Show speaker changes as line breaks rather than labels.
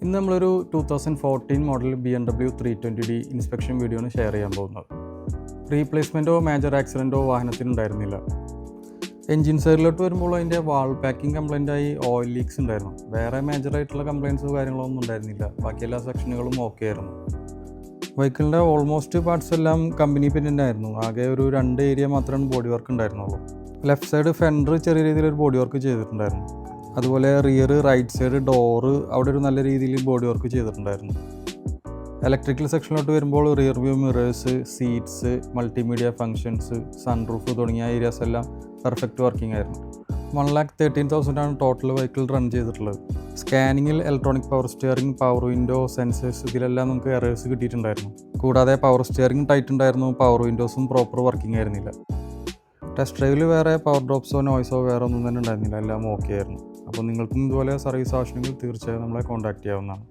ഇന്ന് നമ്മളൊരു 2014 model BMW 320D inspection video ആണ് ഷെയർ ചെയ്യാൻ പോകുന്നത്. റീപ്ലേസ്മെൻറ്റോ മേജർ ആക്സിഡൻറ്റോ വാഹനത്തിനുണ്ടായിരുന്നില്ല. എൻജിൻ സൈഡിലോട്ട് വരുമ്പോൾ അതിൻ്റെ വാൾ പാക്കിംഗ് കംപ്ലൈൻറ്റായി ഓയിൽ ലീക്സ് ഉണ്ടായിരുന്നു. വേറെ മേജറായിട്ടുള്ള കംപ്ലയിൻറ്റ്സോ കാര്യങ്ങളൊന്നും ഉണ്ടായിരുന്നില്ല. ബാക്കി എല്ലാ സെക്ഷനുകളും ഓക്കെ ആയിരുന്നു. വെഹിക്കിളിൻ്റെ ഓൾമോസ്റ്റ് പാർട്സ് എല്ലാം കമ്പനി പെയിൻ്റ് ആയിരുന്നു. ആകെ ഒരു 2 ഏരിയ മാത്രമാണ് ബോഡി വർക്ക് ഉണ്ടായിരുന്നുള്ളൂ. ലെഫ്റ്റ് സൈഡ് ഫെൻഡർ ചെറിയ രീതിയിലൊരു ബോഡി വർക്ക് ചെയ്തിട്ടുണ്ടായിരുന്നു. അതുപോലെ റിയർ, റൈറ്റ് സൈഡ് ഡോറ് അവിടെ ഒരു നല്ല രീതിയിൽ ബോഡി വർക്ക് ചെയ്തിട്ടുണ്ടായിരുന്നു. ഇലക്ട്രിക്കൽ സെക്ഷനിലോട്ട് വരുമ്പോൾ rear view mirrors, seats, multimedia functions, sunroof തുടങ്ങിയ ഏരിയാസ് എല്ലാം പെർഫെക്റ്റ് വർക്കിംഗ് ആയിരുന്നു. 1,13,000 ടോട്ടൽ വെഹിക്കിൾ റൺ ചെയ്തിട്ടുള്ളത്. സ്കാനിങ്ങിൽ electronic power steering, power window, sensors ഇതിലെല്ലാം നമുക്ക് എറേഴ്സ് കിട്ടിയിട്ടുണ്ടായിരുന്നു. കൂടാതെ പവർ സ്റ്റിയറിംഗ് ടൈറ്റ് ഉണ്ടായിരുന്നു, പവർ വിൻഡോസും പ്രോപ്പർ വർക്കിംഗ് ആയിരുന്നില്ല. ടെസ്റ്റ് ഡ്രൈവിൽ വേറെ പവർ ഡ്രോപ്സോ നോയ്സോ വേറെ ഒന്നും തന്നെ ഉണ്ടായിരുന്നില്ല, എല്ലാം ഓക്കെ ആയിരുന്നു. അപ്പോൾ നിങ്ങൾക്കും ഇതുപോലെ സർവീസ് ആവശ്യമെങ്കിൽ തീർച്ചയായും നമ്മളെ കോൺടാക്റ്റ് ചെയ്യാവുന്നതാണ്.